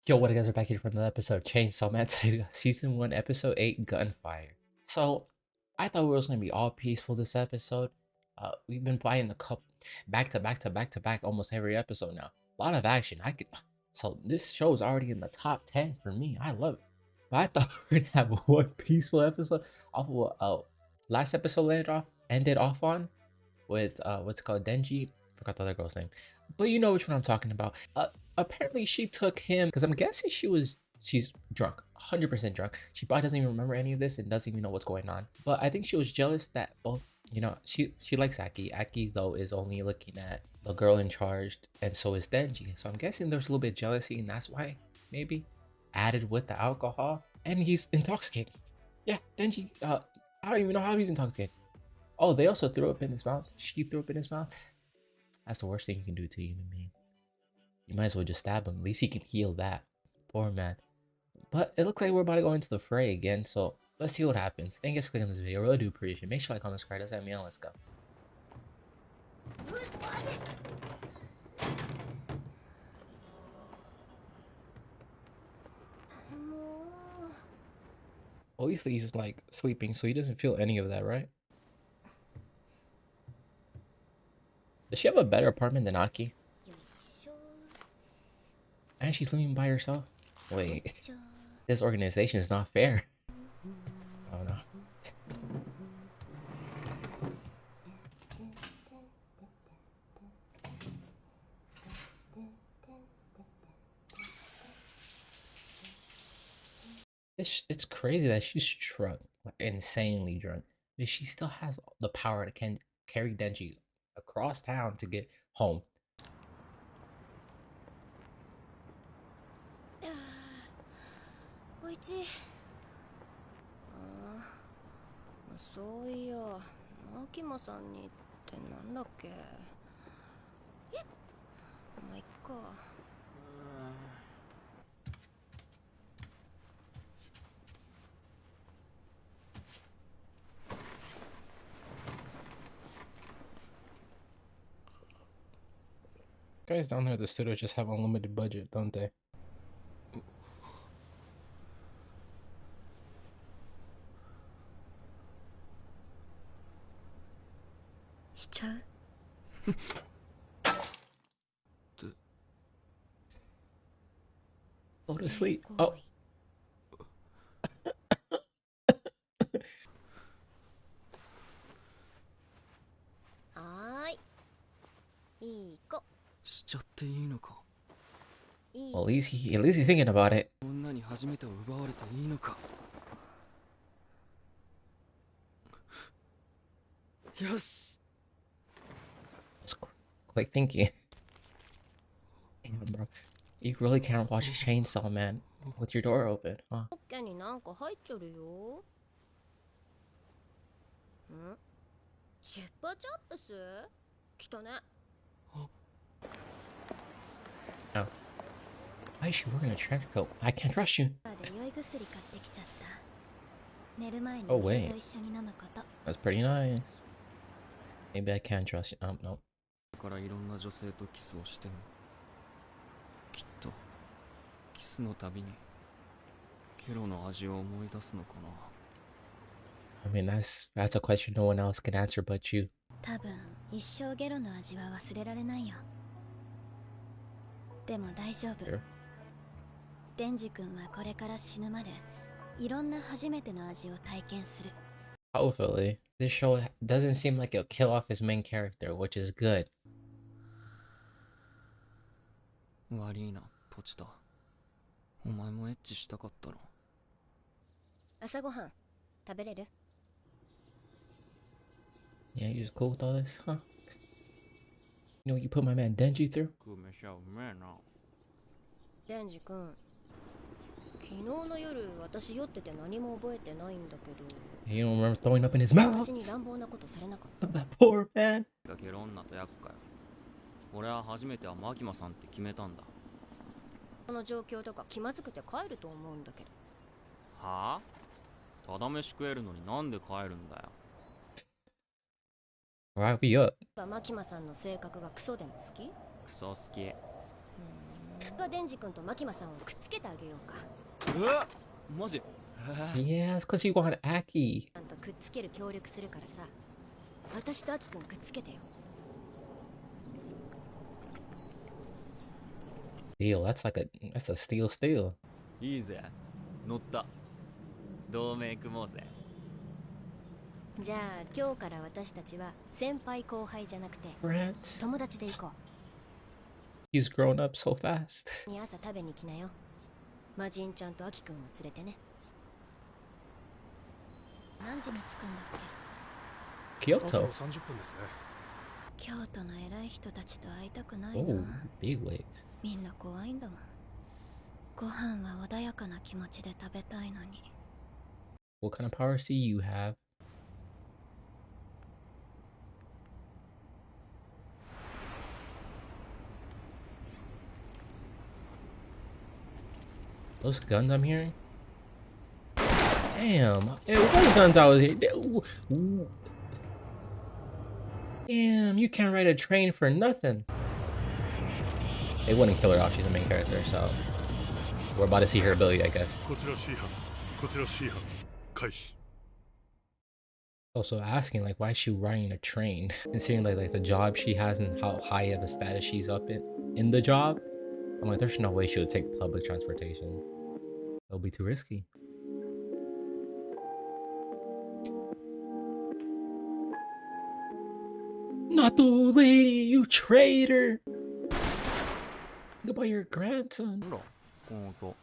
Yo, what guys are back here for another episode of Chainsaw Man. Today we got season 1, episode 8, Gunfire. So I thought it was gonna be all peaceful this episode. We've been playing a couple back to back to back to back almost every episode now. A lot of action. So this show is already in the top 10 for me. I love it. But I thought we were gonna have one peaceful episode off of what last episode ended off on with what's it called, Denji. Forgot the other girl's name. But you know which one I'm talking about. Apparently she took him because I'm guessing she's drunk, 100% drunk. She probably doesn't even remember any of this and doesn't even know what's going on. But I think she was jealous that both, she likes Aki. Aki though is only looking at the girl in charge, and so is Denji. So I'm guessing there's a little bit of jealousy, and that's why maybe added with the alcohol. And he's intoxicated. Yeah, Denji. I don't even know how he's intoxicated. Oh, they also threw up in his mouth. She threw up in his mouth. That's the worst thing you can do to a human being. You might as well just stab him. At least he can heal that. Poor man. But it looks like we're about to go into the fray again, so let's see what happens. Thank you guys for clicking on this video. I really do appreciate it. Make sure you like, comment, subscribe. Does that mean let's go. Obviously he's just like sleeping, so he doesn't feel any of that, right? Does she have a better apartment than Aki? And she's living by herself? Wait, this organization is not fair. Oh no. It's crazy that she's drunk, like insanely drunk, but she still has the power to carry Denji across town to get home. おいちそういやマキマさんにってなんだっけまあいっかGuys down there at the studio just have unlimited budget, don't they? Go to sleep. Oh. Well, at least he's thinking about it. Yes. That's quick thinking. Damn, bro. You really can't watch Chainsaw Man with your door open, huh? Oh. Why is she wearing a trench coat? I can't trust you. Oh wait. That's pretty nice. Maybe I can trust you. No. I mean, that's a question no one else can answer but you. Sure. デンジ君はこれから死ぬまでいろんな初めての味を体験する。 Hopefully. This show doesn't seem like it'll kill off his main character, which is good. 悪いな、ポチタ。お前もエッチしたかったろ。朝ごはん食べれる？ Yeah, you just cool with all this, huh? You know what you put my man Denji through? デンジ君、昨日の夜私酔ってて何も覚えてないんだけど。You don't remember throwing up in his mouth? 私に乱暴なことされなかった。 That poor man. だけど女と厄介。俺は初めてはマキマさんって決めたんだ。この状況とか気まずくて帰ると思うんだけど。はあ？ただ飯食えるのになんで帰るんだよ。Alright, we up. マキマさんの性格がクソでも好き？クソ好き。がデンジ君とマキマさんをくっつけてあげようか。マジ Yeah, it's because you want Aki. あんとくっつける協力するからさ。私とアキ君くっつけてよ。Deal, that's a steal. いいぜ乗った同盟組もうぜじゃあ今日から私たちは先輩後輩じゃなくて Brett, 友達で行こ he's grown up so fast. う。に朝食べに来なよ。マジンちゃんとアキ君を連れてね。何時に着くんだっけ。 Kyoto. 30分ですね。京都の偉い人たちと会いたくないな。 Oh, big wigs. みんな怖いんだもん。ご飯は穏やかな気持ちで食べたいのに。 What kind of powers do you have? Those guns I'm hearing? Damn. Hey, what those guns I was hearing? Ooh. Damn, you can't ride a train for nothing. They wouldn't kill her off, she's the main character, so we're about to see her ability, I guess. こちら C 班、こちら C 班、開始。 Also asking like why is she riding a train? Considering like the job she has and how high of a status she's up in the job. I'm like, there's no way she would take public transportation. It'll be too risky. Not the old lady, you traitor! Think about your grandson. ほらほんと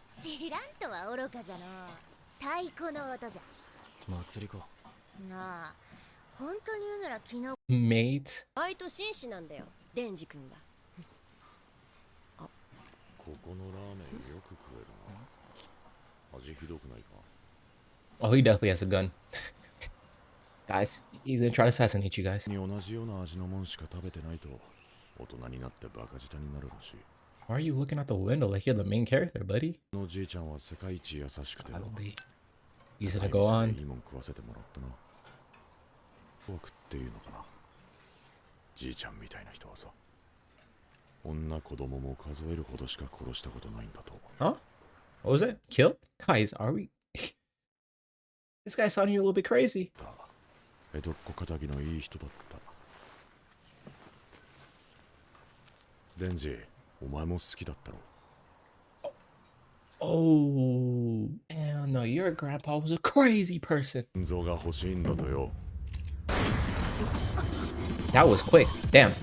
知らんとは愚かじゃの。太鼓の音じゃ。祭りかなあ、本当に言うなら昨日 Mate. バイト紳士なんだよ、デンジ君は。ここのラーメンよく食えるな。味ひどくないか。 Oh, he definitely has a gun. Guys, he's gonna try to assassinate you guys. に同じような味のもんしか食べてないと大人になってバカ舌になるらしい。 Why are you looking out the window like you're the main character, buddy? のじいちゃんは世界一優しくてな。 Probably. Easy to go on. いいもん食わせてもらったな。僕っていうのかな。じいちゃんみたいな人はさ、女子供も数えるほどしか殺したことないんだと。 Huh? What was it? Killed? Guys, are we? This guy's sounding a little bit crazy. 江戸っ子仇のいい人だった。デンジ、お前も好きだったろ。 Oh, hell no, your grandpa was a crazy person. 心臓が欲しいんだとよ。 That was quick. Damn.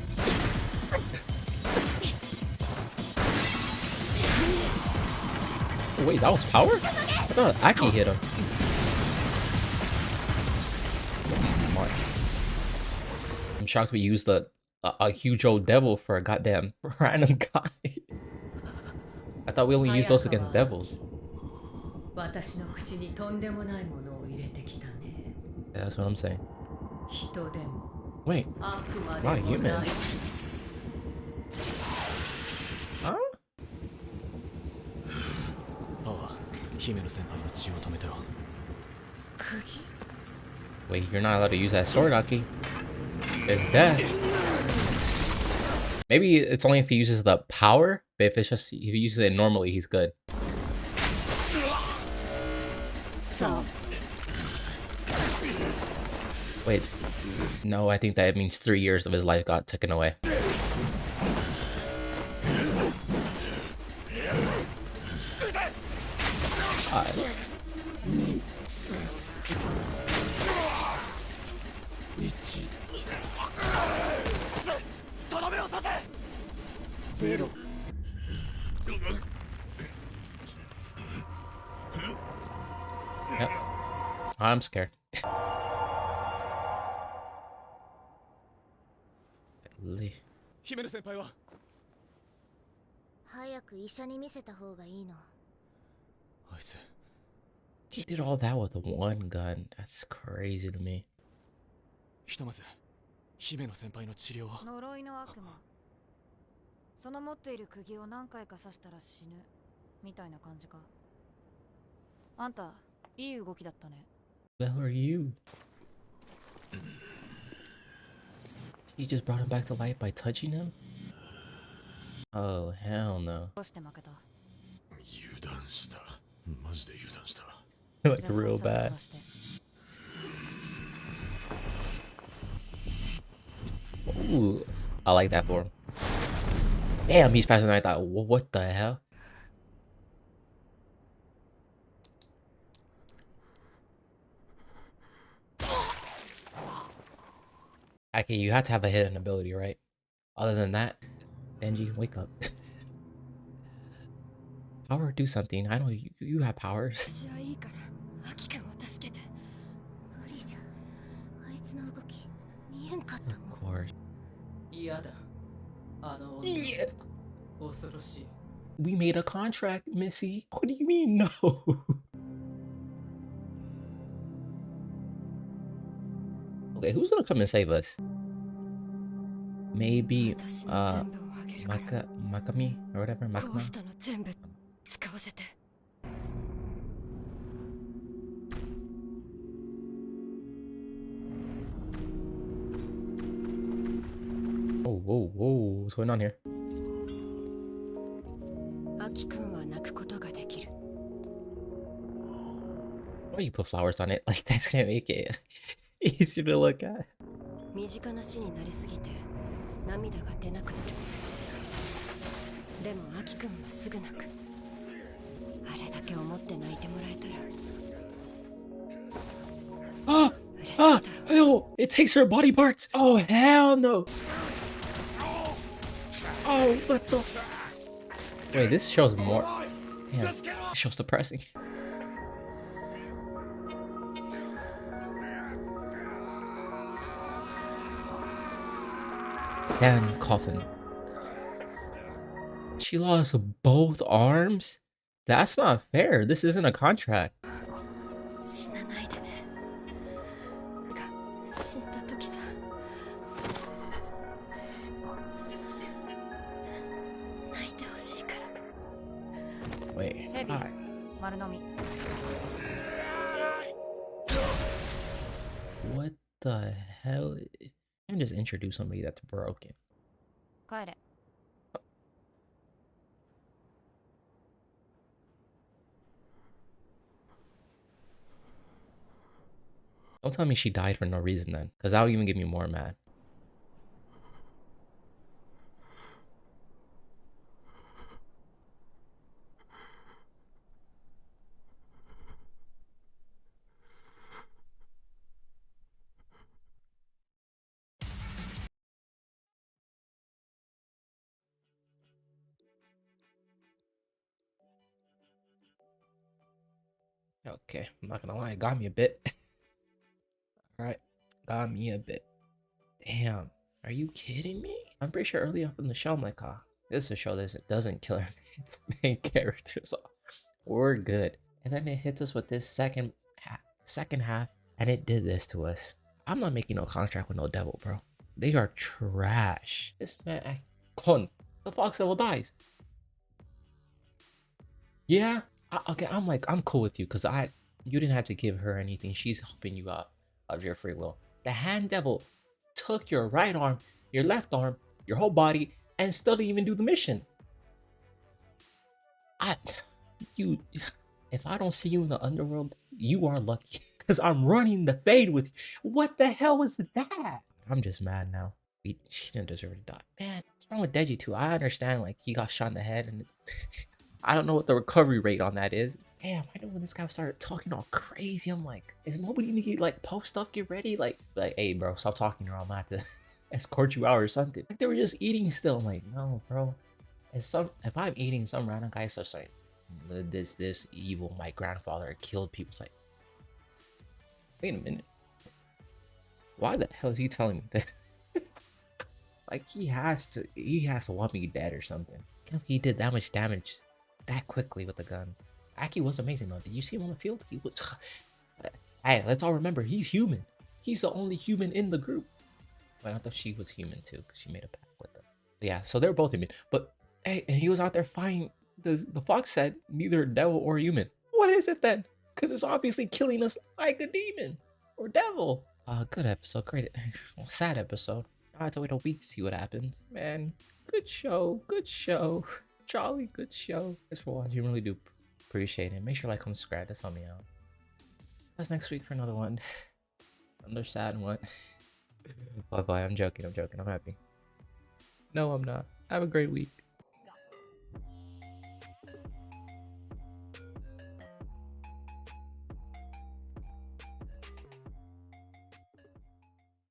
Oh, wait, that was power? I thought Aki hit him. I'm shocked we used a huge old devil for a goddamn random guy. I thought we only used those against devils. 私の口にとんでもないものを入れてきたね。 Yeah, that's what I'm saying. 人でも Wait, 悪魔 not でも human. ない Huh? ああ姫野先輩の血を止めてろ Wait, you're not allowed to use that sword, Aki. There's death. Maybe it's only if he uses the power, but if he uses it normally, he's good. さ Wait, no, I think that means 3 years of his life got taken away. Yep. I'm scared. Golly. 姫野先輩は早く医者に見せた方がいいの。あいつ He did all that with one gun. That's crazy to me. ひとまず姫野先輩の治療を呪いの悪魔。その持っている釘を何回か刺したら死ぬみたいな感じか。あんたいい動きだったね。 The hell are you? He just brought him back to life by touching him? Oh, hell no. どうして負けた？油断した。マジで油断した。Like じゃあさっ real さと bad. 殺して。 Ooh, I like that for him. Damn, he's faster than I thought. What the hell? Okay, you have to have a hidden ability, right? Other than that, Denji, wake up. Power, do something. I know you have powers. 私はいいからアキ君を助けて。無理じゃん。あいつの動き見えんかった Of もん。 course. 嫌だあの女 Yeah. 恐ろしい We made a contract, Missy. What do you mean no? Okay, who's gonna come and save us? Maybe 私の全部をあげるから Makami or whatever. こう Makama. したの全部使わせて。 Whoa, what's going on here? アキ君は泣くことができる。 Why you put flowers on it? Like that's gonna make it easier to look at. 身近な死になりすぎて涙が出なくなる。でもアキ君はすぐ泣く。あれだけ思って泣いてもらえたら Ah! 嬉しいだろ Ah! Ew! It takes her body parts! Oh, hell no! Oh, what the? Wait, this show's more. Damn, this show's depressing. Damn, coffin. She lost both arms? That's not fair. This isn't a contract. 死なないでね。が死んだ時さ。泣いてほしいから。 Wait. ヘビ Alright. 丸飲み。 What the hell? You can just introduce somebody that's broken. 帰れ。 Don't tell me she died for no reason then, because that would even get me more mad. Okay, I'm not gonna lie, it got me a bit. Alright, got me a bit. Damn, are you kidding me? I'm pretty sure early up in the show, I'm like, this is a show that doesn't kill its main characters off. We're good. And then it hits us with this second half, and it did this to us. I'm not making no contract with no devil, bro. They are trash. This man, Con, the fox devil dies. Yeah, okay, I'm cool with you, because you didn't have to give her anything. She's helping you out of your free will. The hand devil took your right arm, your left arm, your whole body, and still didn't even do the mission. If I don't see you in the underworld, you are lucky, because I'm running the fade with you. What the hell was that? I'm just mad now. She didn't deserve to die. Man, what's wrong with Deji too? I understand, like, he got shot in the head, and I don't know what the recovery rate on that is. Damn, I know when this guy started talking all crazy, I'm like, is nobody need to like post stuff, get ready? Like, hey bro, stop talking or I'm gonna have to escort you out or something. Like they were just eating still. I'm like, no, bro. If I'm eating, some random guy starts like, this evil, my grandfather killed people. It's like, wait a minute. Why the hell is he telling me that? Like he has to want me dead or something. He did that much damage that quickly with the gun. Aki was amazing though. Did you see him on the field? He was. Hey, let's all remember, he's human. He's the only human in the group. But I thought she was human too, because she made a pact with them. Yeah, so they're both human. But hey, and he was out there fighting. The fox said neither devil or human. What is it then? Because it's obviously killing us like a demon or devil. Good episode, great. Well, sad episode. I have to wait a week to see what happens. Man, Good show. Good show. Charlie, good show. Thanks for watching. Really do appreciate it. Make sure to like, comment, subscribe. That's help me out. That's next week for another one. Another sad one. Bye bye. I'm joking. I'm happy. No, I'm not. Have a great week.